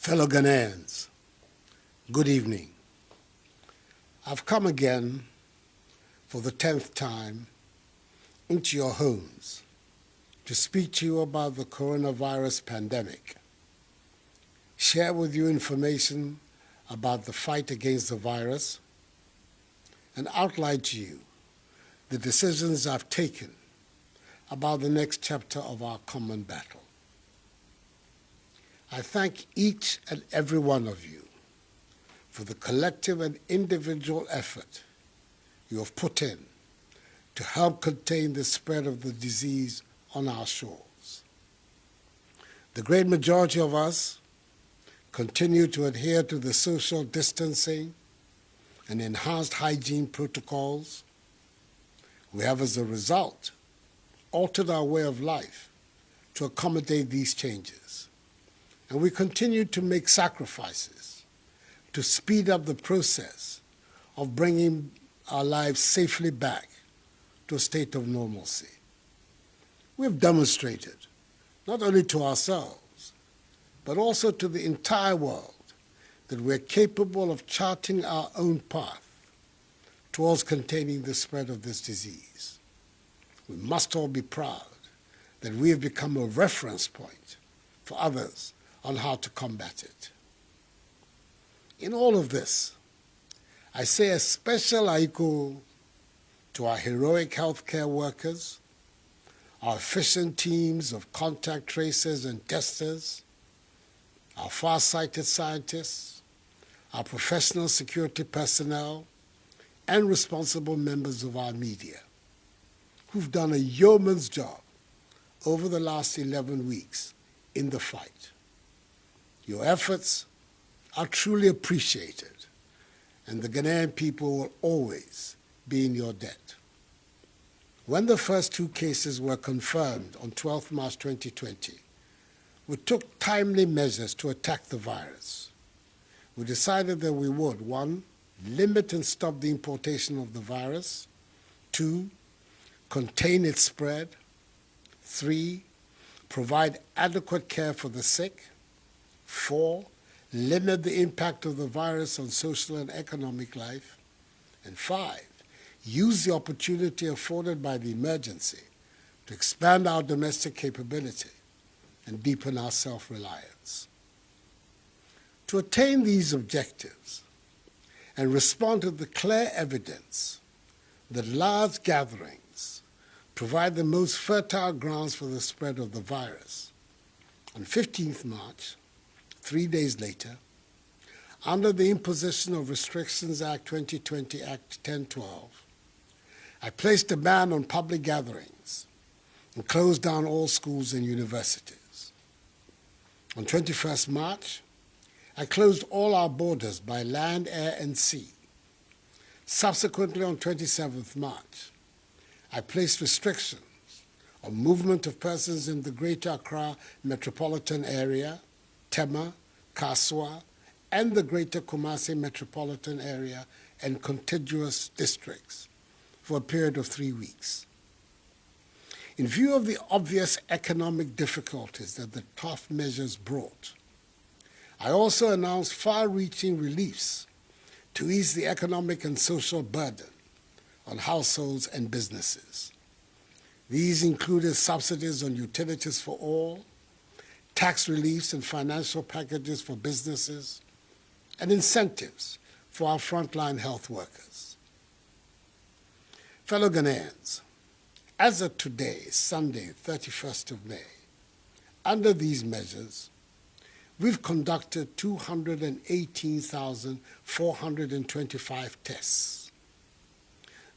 Fellow Ghanaians, good evening. I've come again for the 10th time into your homes to speak to you about the coronavirus pandemic, share with you information about the fight against the virus, and outline to you the decisions I've taken about the next chapter of our common battle. I thank each and every one of you for the collective and individual effort you have put in to help contain the spread of the disease on our shores. The great majority of us continue to adhere to the social distancing and enhanced hygiene protocols. We have, as a result, altered our way of life to accommodate these changes. And we continue to make sacrifices to speed up the process of bringing our lives safely back to a state of normalcy. We have demonstrated, not only to ourselves, but also to the entire world, that we're capable of charting our own path towards containing the spread of this disease. We must all be proud that we have become a reference point for others on how to combat it. In all of this, I say a special aiko to our heroic healthcare workers, our efficient teams of contact tracers and testers, our far-sighted scientists, our professional security personnel, and responsible members of our media, who've done a yeoman's job over the last 11 weeks in the fight. Your efforts are truly appreciated, and the Ghanaian people will always be in your debt. When the first 2 cases were confirmed on 12 March 2020, we took timely measures to attack the virus. We decided that we would, 1, limit and stop the importation of the virus, 2, contain its spread, 3, provide adequate care for the sick, 4, limit the impact of the virus on social and economic life, and 5, use the opportunity afforded by the emergency to expand our domestic capability and deepen our self-reliance. To attain these objectives and respond to the clear evidence that large gatherings provide the most fertile grounds for the spread of the virus, on 15th March, 3 days later, under the imposition of Restrictions Act 2020 Act 1012, I placed a ban on public gatherings and closed down all schools and universities. On 21st March, I closed all our borders by land, air, and sea. Subsequently, on 27th March, I placed restrictions on movement of persons in the Greater Accra metropolitan area, Tema, Kaswa, and the Greater Kumasi metropolitan area and contiguous districts for a period of 3 weeks. In view of the obvious economic difficulties that the tough measures brought, I also announced far-reaching reliefs to ease the economic and social burden on households and businesses. These included subsidies on utilities for all, tax reliefs and financial packages for businesses, and incentives for our frontline health workers. Fellow Ghanaians, as of today, Sunday, 31st of May, under these measures, we've conducted 218,425 tests.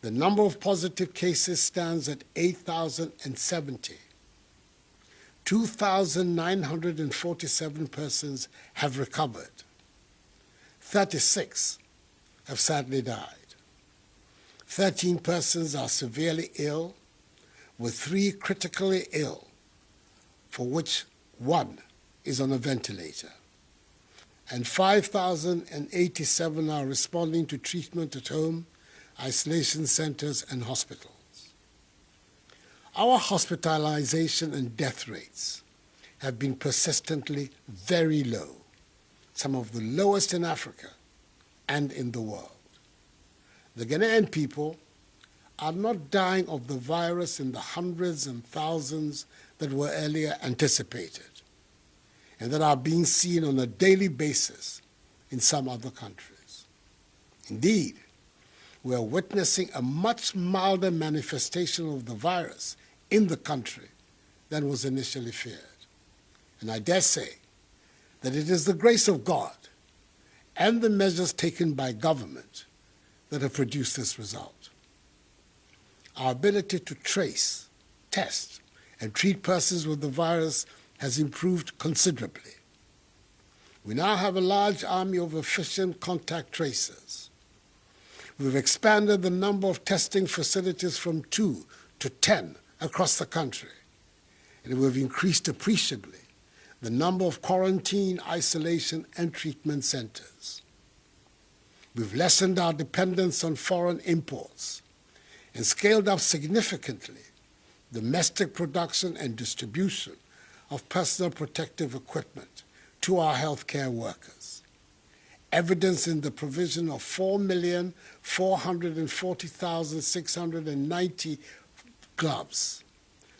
The number of positive cases stands at 8,070. 2,947 persons have recovered. 36 have sadly died. 13 persons are severely ill, with 3 critically ill, for which 1 is on a ventilator. And 5,087 are responding to treatment at home, isolation centers, and hospitals. Our hospitalization and death rates have been persistently very low, some of the lowest in Africa and in the world. The Ghanaian people are not dying of the virus in the hundreds and thousands that were earlier anticipated and that are being seen on a daily basis in some other countries. Indeed, we are witnessing a much milder manifestation of the virus in the country than was initially feared. And I dare say that it is the grace of God and the measures taken by government that have produced this result. Our ability to trace, test, and treat persons with the virus has improved considerably. We now have a large army of efficient contact tracers. We've expanded the number of testing facilities from 2 to 10 across the country, and we've increased appreciably the number of quarantine, isolation, and treatment centers. We've lessened our dependence on foreign imports and scaled up significantly domestic production and distribution of personal protective equipment to our healthcare workers, evidence in the provision of 4,440,690 gloves,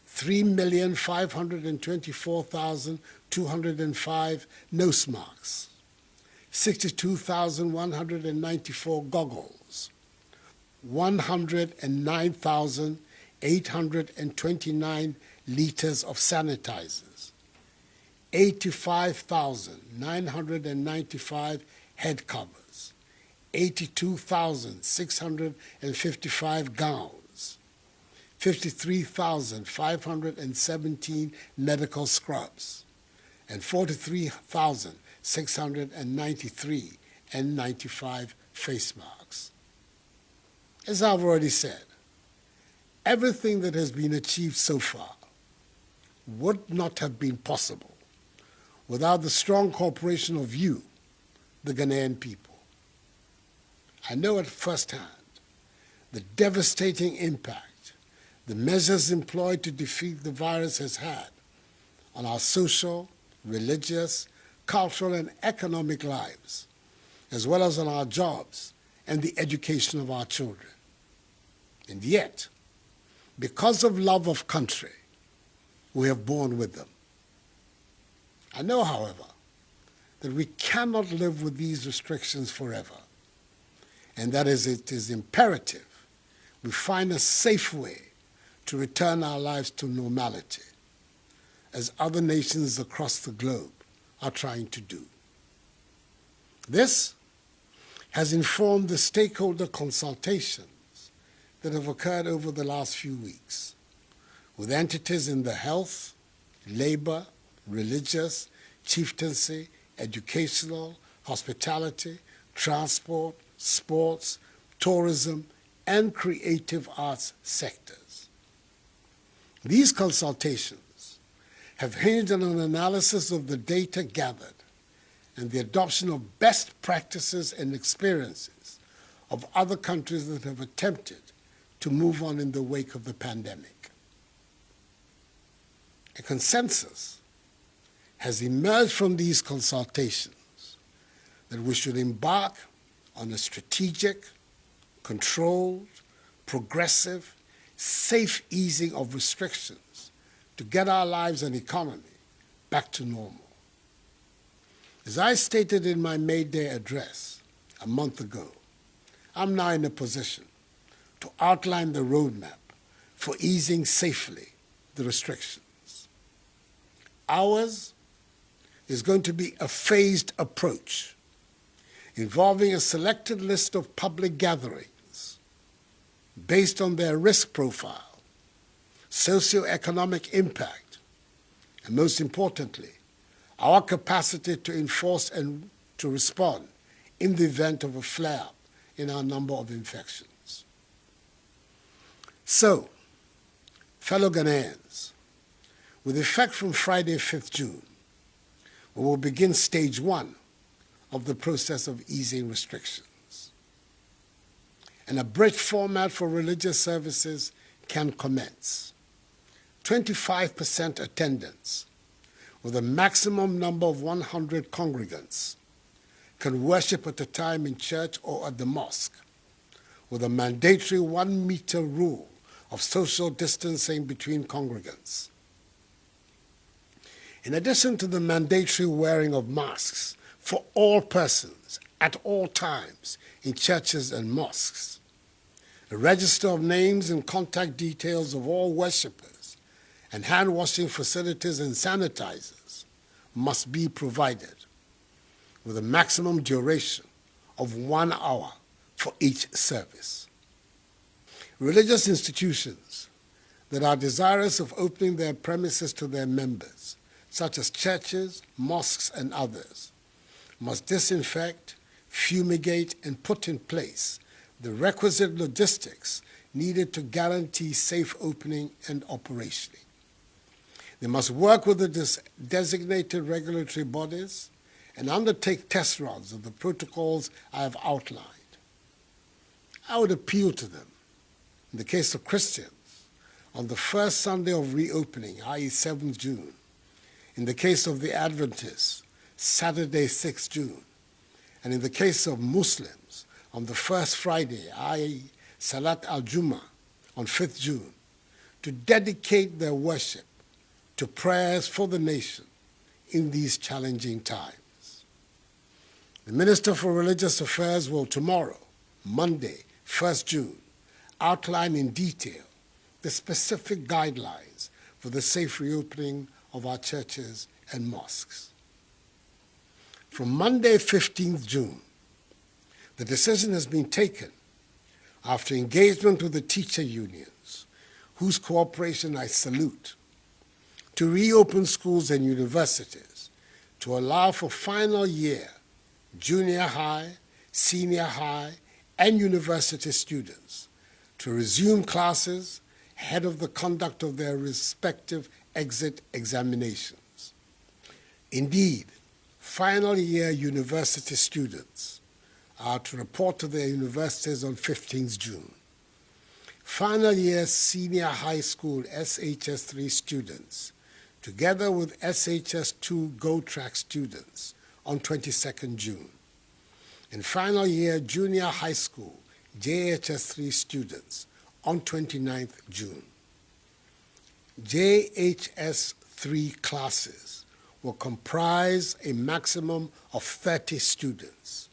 3,524,205 nose masks, 62,194 goggles, 109,829 liters of sanitizers, 85,995 head covers, 82,655 gowns, 53,517 medical scrubs, and 43,693 N95 face masks. As I've already said, everything that has been achieved so far would not have been possible without the strong cooperation of you, the Ghanaian people. I know at first hand the devastating impact the measures employed to defeat the virus has had on our social, religious, cultural, and economic lives, as well as on our jobs and the education of our children. And yet, because of love of country, we have borne with them. I know, however, that we cannot live with these restrictions forever, and that is, it is imperative we find a safe way to return our lives to normality, as other nations across the globe are trying to do. This has informed the stakeholder consultations that have occurred over the last few weeks with entities in the health, labor, religious, chieftaincy, educational, hospitality, transport, sports, tourism, and creative arts sectors. These consultations have hinged on an analysis of the data gathered and the adoption of best practices and experiences of other countries that have attempted to move on in the wake of the pandemic. A consensus has emerged from these consultations that we should embark on a strategic, controlled, progressive, safe easing of restrictions to get our lives and economy back to normal. As I stated in my May Day address a month ago, I'm now in a position to outline the roadmap for easing safely the restrictions. Ours is going to be a phased approach involving a selected list of public gatherings based on their risk profile, socioeconomic impact, and most importantly, our capacity to enforce and to respond in the event of a flare-up in our number of infections. So, fellow Ghanaians, with effect from Friday, 5th June, we will begin stage 1 of the process of easing restrictions. An abridged format for religious services can commence. 25% attendance with a maximum number of 100 congregants can worship at a time in church or at the mosque, with a mandatory 1 meter rule of social distancing between congregants. In addition to the mandatory wearing of masks for all persons at all times in churches and mosques, a register of names and contact details of all worshippers and hand-washing facilities and sanitizers must be provided, with a maximum duration of 1 hour for each service. Religious institutions that are desirous of opening their premises to their members, such as churches, mosques, and others, must disinfect, fumigate, and put in place the requisite logistics needed to guarantee safe opening and operationing. They must work with the designated regulatory bodies and undertake test runs of the protocols I have outlined. I would appeal to them, in the case of Christians, on the first Sunday of reopening, i.e. 7th June, in the case of the Adventists, Saturday, 6th June, and in the case of Muslims, on the first Friday, i.e. Salat al-Jum'ah, on 5th June, to dedicate their worship to prayers for the nation in these challenging times. The Minister for Religious Affairs will tomorrow, Monday, 1st June, outline in detail the specific guidelines for the safe reopening of our churches and mosques. From Monday, 15th June, the decision has been taken after engagement with the teacher unions, whose cooperation I salute, to reopen schools and universities to allow for final year, junior high, senior high, and university students to resume classes ahead of the conduct of their respective exit examinations. Indeed, final year university students are to report to their universities on 15th June. Final year senior high school SHS3 students, together with SHS2 Go Track students, on 22nd June. And final year junior high school JHS3 students on 29th June. JHS3 classes will comprise a maximum of 30 students.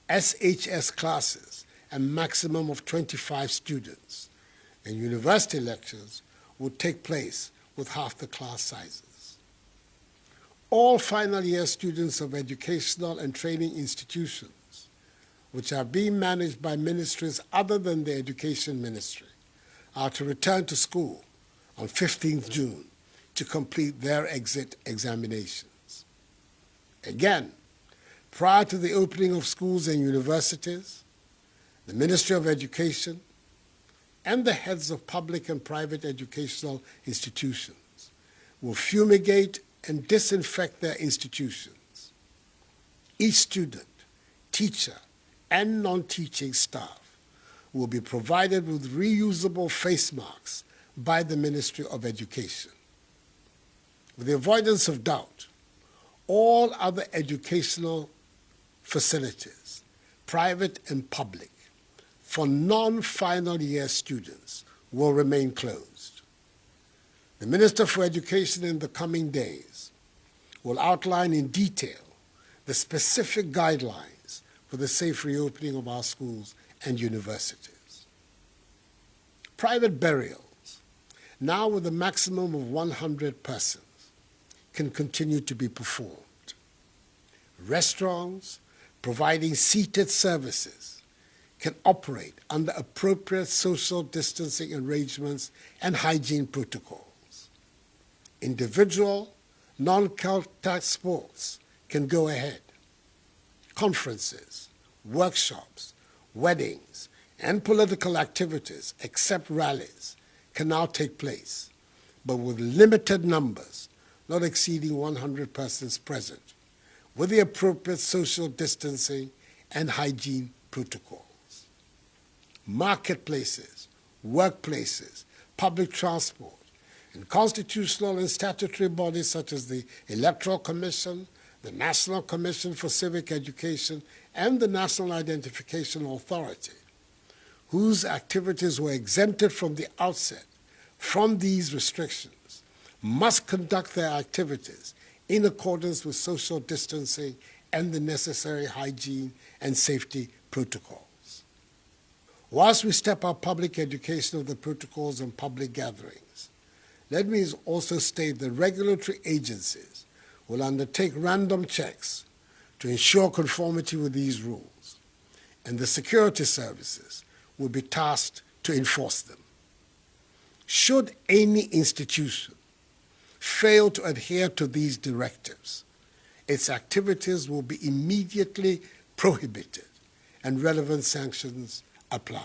SHS classes a maximum of 25 students. And university lectures will take place with half the class sizes. All final year students of educational and training institutions, which are being managed by ministries other than the Education Ministry, are to return to school on 15th June to complete their exit examinations. Again, prior to the opening of schools and universities, the Ministry of Education and the heads of public and private educational institutions will fumigate and disinfect their institutions. Each student, teacher, and non-teaching staff will be provided with reusable face masks by the Ministry of Education. With the avoidance of doubt, all other educational facilities, private and public, for non-final year students will remain closed. The Minister for Education in the coming days will outline in detail the specific guidelines for the safe reopening of our schools and universities. Private burials, now with a maximum of 100 persons, can continue to be performed. Restaurants providing seated services can operate under appropriate social distancing arrangements and hygiene protocols. Individual, non-contact sports can go ahead. Conferences, workshops, weddings, and political activities, except rallies, can now take place, but with limited numbers, not exceeding 100 persons present, with the appropriate social distancing and hygiene protocols. Marketplaces, workplaces, public transport, and constitutional and statutory bodies such as the Electoral Commission, the National Commission for Civic Education, and the National Identification Authority, whose activities were exempted from the outset from these restrictions, must conduct their activities in accordance with social distancing and the necessary hygiene and safety protocols. Whilst we step up public education of the protocols and public gatherings, let me also state that regulatory agencies will undertake random checks to ensure conformity with these rules, and the security services will be tasked to enforce them. Should any institution fail to adhere to these directives, its activities will be immediately prohibited and relevant sanctions applied.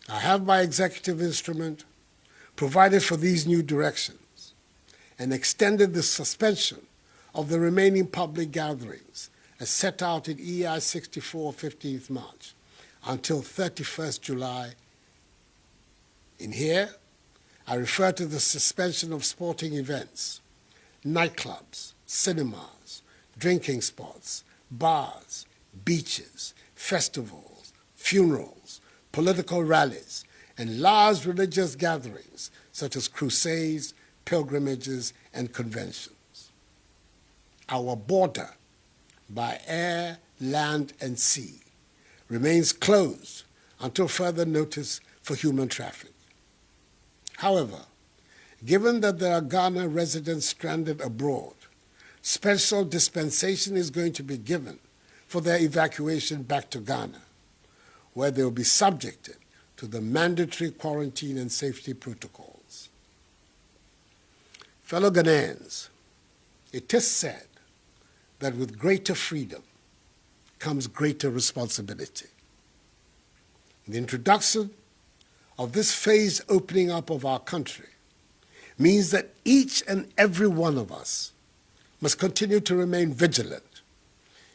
I have by executive instrument provided for these new directions and extended the suspension of the remaining public gatherings as set out in EI 64 15th March until 31st July. In here, I refer to the suspension of sporting events, nightclubs, cinemas, drinking spots, bars, beaches, festivals, funerals, political rallies, and large religious gatherings such as crusades, pilgrimages, and conventions. Our border, by air, land, and sea, remains closed until further notice for human traffic. However, given that there are Ghana residents stranded abroad, special dispensation is going to be given for their evacuation back to Ghana, where they will be subjected to the mandatory quarantine and safety protocols. Fellow Ghanaians, it is said that with greater freedom comes greater responsibility. The introduction of this phased opening up of our country means that each and every one of us must continue to remain vigilant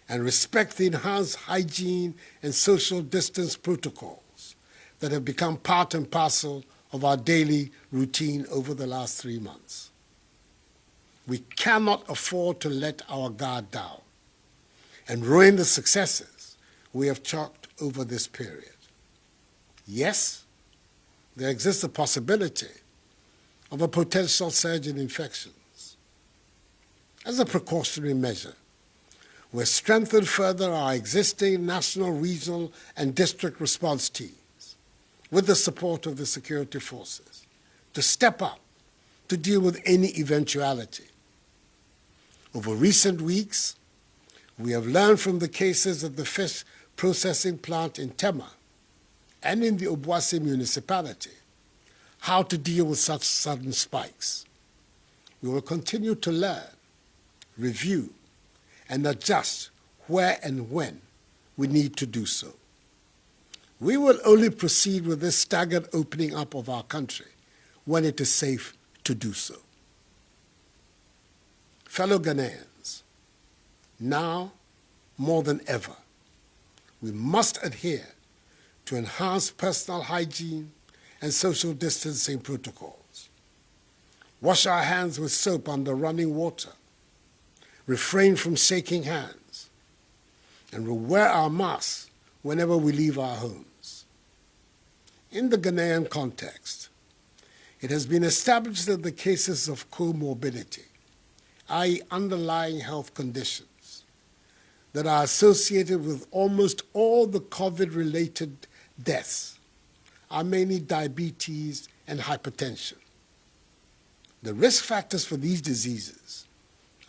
and respect the enhanced hygiene and social distance protocols that have become part and parcel of our daily routine over the last 3 months. We cannot afford to let our guard down and ruin the successes we have chalked over this period. Yes, there exists a possibility of a potential surge in infections. As a precautionary measure, we've strengthened further our existing national, regional, and district response teams with the support of the security forces to step up to deal with any eventuality. Over recent weeks, we have learned from the cases at the fish processing plant in Tema and in the Obuasi municipality how to deal with such sudden spikes. We will continue to learn, review, and adjust where and when we need to do so. We will only proceed with this staggered opening up of our country when it is safe to do so. Fellow Ghanaians, now more than ever, we must adhere to enhanced personal hygiene and social distancing protocols. Wash our hands with soap under running water, refrain from shaking hands, and we'll wear our masks whenever we leave our homes. In the Ghanaian context, it has been established that the cases of comorbidity, i.e. underlying health conditions, that are associated with almost all the COVID-related deaths are mainly diabetes and hypertension. The risk factors for these diseases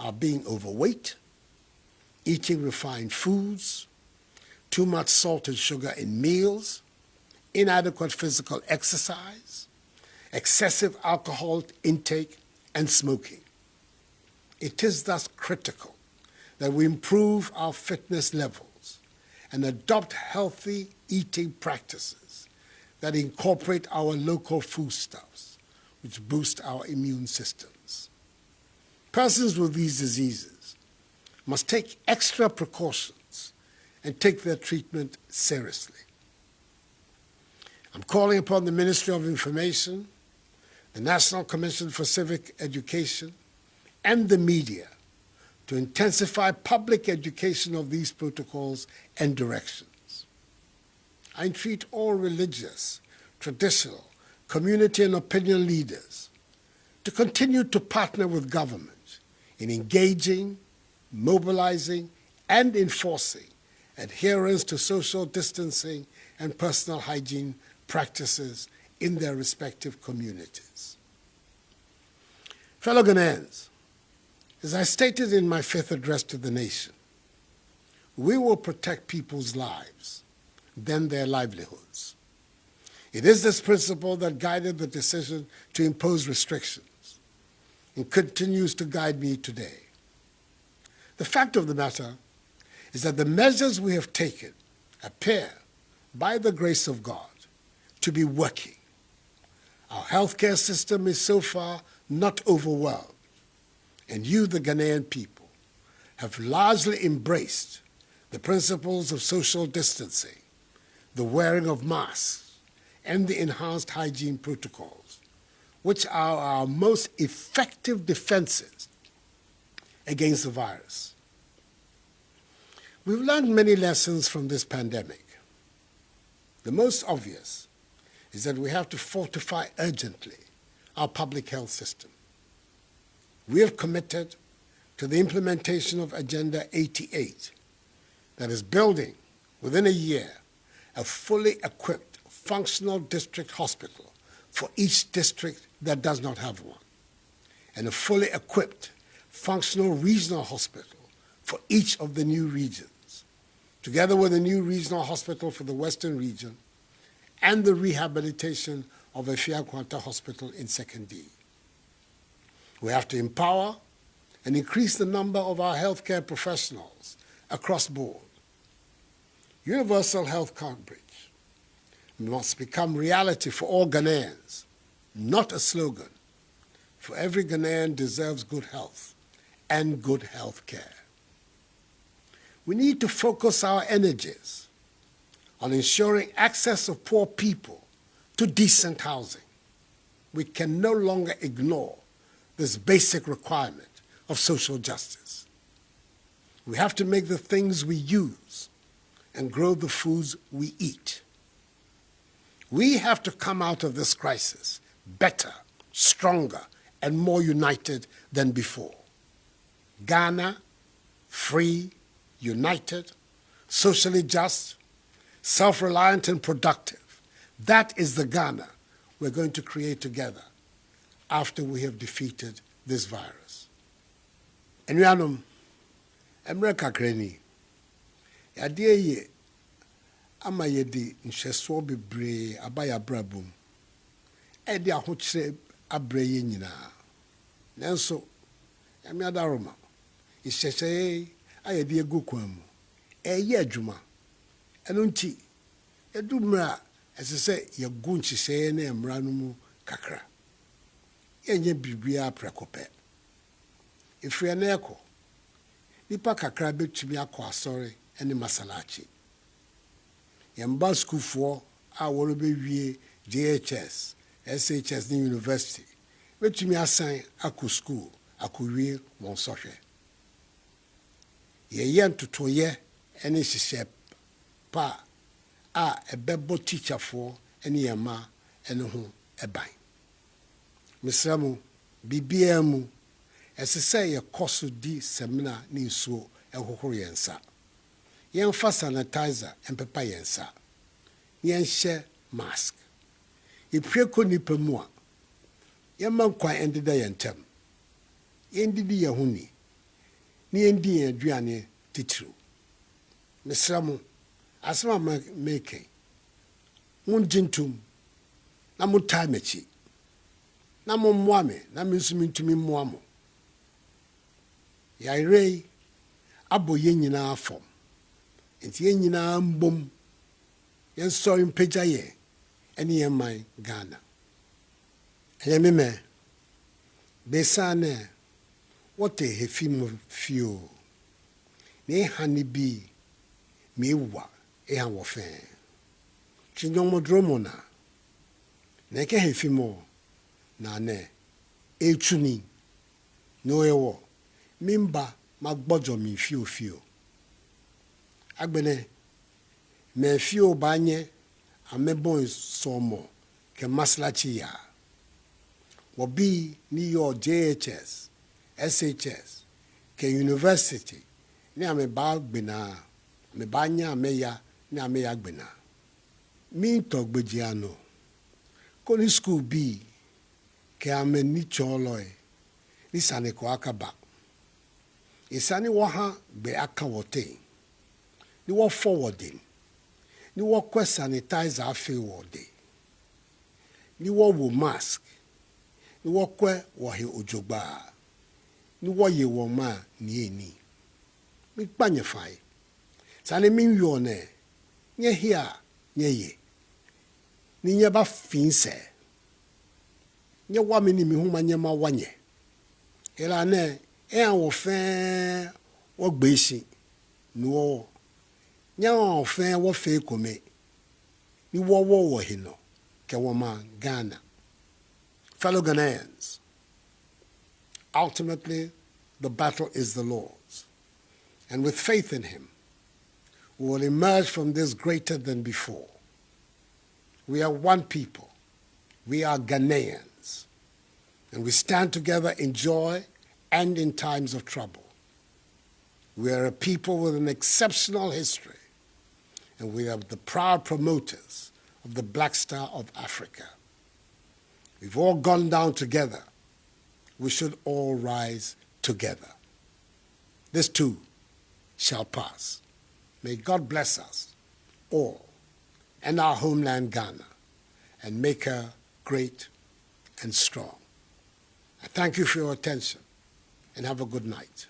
are being overweight, eating refined foods, too much salt and sugar in meals, inadequate physical exercise, excessive alcohol intake, and smoking. It is thus critical that we improve our fitness levels and adopt healthy eating practices that incorporate our local foodstuffs, which boost our immune systems. Persons with these diseases must take extra precautions and take their treatment seriously. I'm calling upon the Ministry of Information, the National Commission for Civic Education, and the media to intensify public education of these protocols and directions. I entreat all religious, traditional, community and opinion leaders to continue to partner with government in engaging, mobilizing, and enforcing adherence to social distancing and personal hygiene practices in their respective communities. Fellow Ghanaians, as I stated in my fifth address to the nation, we will protect people's lives, then their livelihoods. It is this principle that guided the decision to impose restrictions and continues to guide me today. The fact of the matter is that the measures we have taken appear, by the grace of God, to be working. Our healthcare system is so far not overwhelmed, and you, the Ghanaian people, have largely embraced the principles of social distancing, the wearing of masks, and the enhanced hygiene protocols, which are our most effective defenses against the virus. We've learned many lessons from this pandemic. The most obvious is that we have to fortify urgently our public health system. We have committed to the implementation of Agenda 88, that is building, within a year, a fully equipped, functional district hospital for each district that does not have one, and a fully equipped, functional regional hospital for each of the new regions, together with a new regional hospital for the Western region and the rehabilitation of Efia-Kwanta Hospital in 2nd D. We have to empower and increase the number of our healthcare professionals across board. Universal health coverage must become reality for all Ghanaians, not a slogan, for every Ghanaian deserves good health and good health care. We need to focus our energies on ensuring access of poor people to decent housing. We can no longer ignore this basic requirement of social justice. We have to make the things we use and grow the foods we eat. We have to come out of this crisis better, stronger, and more united than before. Ghana, free, united, socially just, self-reliant and productive. That is the Ghana we're going to create together after we have defeated this virus. Enuanom, emre kakrani, yadeɛ ye ama yɛde nhwɛsoɔ bebree aba yɛabrabom, ɛde ahokyerɛ abrɛ yɛ nyinaa. Nanso, ɛme adaroma, nhyehyɛeɛ a yɛde egu kwan mu, ɛyɛ adwuma. Ɛno nti, yɛdu mmerɛ a ɛsɛ sɛ yɛgu nhyehyɛeɛ ne mmara no mu kakra. Yɛnyɛ biribiara prɛko pɛ. Ɛfiri ɛnnɛ ɛkɔ, nipa kakra bɛtumi akɔ asɔre ne masalaakye. Yɛmba sukuufoɔ a wɔrebɛwie JHS, SHS ne university bɛtumi asan akɔ school akɔwie wɔn sɔhwɛ. Yɛyɛ ntotoyɛ ne hyehyɛ pa a ɛbɛbɔ teacherfoɔ ne yɛn mma ne ho ban. Mesrɛ mo, biribiara mu, ɛsɛ sɛ yɛkɔ so di seminar ne nsuo ɛhohoro yɛn nsa. Yɛmfa sanitizer mpepa yɛn nsa. Yɛnhyɛ mask. Yɛpue kɔ nipa mu a, yɛmma nkwan ɛndeda yɛn ntam. Yɛndidi yɛn ho ni. Ne yɛndi yɛn aduane titiriw. Mesrɛ mo, asɛm a meke, mongye ntom na motaa m'akyi. Na mommoa me, na me nso mentumi mmoa mo. Yɛayerɛ yi abɔ yɛn nyinaa fam. Nti yɛn nyinaa mbom, yɛnsɔre mpagya yɛn ne yɛn man Ghana. Ɛyɛ me mɛ, bɛsaa ne wɔte hefi mu fio. Ne ha ne bi, mewa ɛha wɔ fɛn. Chinyɔmɔdromo na ɛkɛ hefi mu na ne ɛtwuni na ɔyɛwɔ mimba magbojo mi fio. Agbene, me fio banye, amebon somo, ke maslachi ya. Wabi ni yo JHS, SHS, ke university, ni ame ba gbena, me banya ameya, ni ameya gbena. Mi tok bejiano, koni school bi, ke ame ni choloy, ni sane ko akaba. Isani waha be aka wote, ni wa forwarding, ni wa kwe sanitizer afe wode, ni wa wo mask, ni wa kwe wahe ojogba, ni wa ye woma ni eni. Mi kpanye fai. Sane min yone, nye hia, nye ye. Ni nye ba finse. Nye wame ni mi huma nye ma wanye. Ela ne, an wofen wo gbeshi, no. Nye an wofen wo fe kome. Ni wo hino, ke wama Ghana. Fellow Ghanaians, ultimately, the battle is the Lord's. And with faith in him, we will emerge from this greater than before. We are one people. We are Ghanaians. And we stand together in joy and in times of trouble. We are a people with an exceptional history, and we are the proud promoters of the Black Star of Africa. We've all gone down together. We should all rise together. This too shall pass. May God bless us all and our homeland Ghana and make her great and strong. I thank you for your attention and have a good night.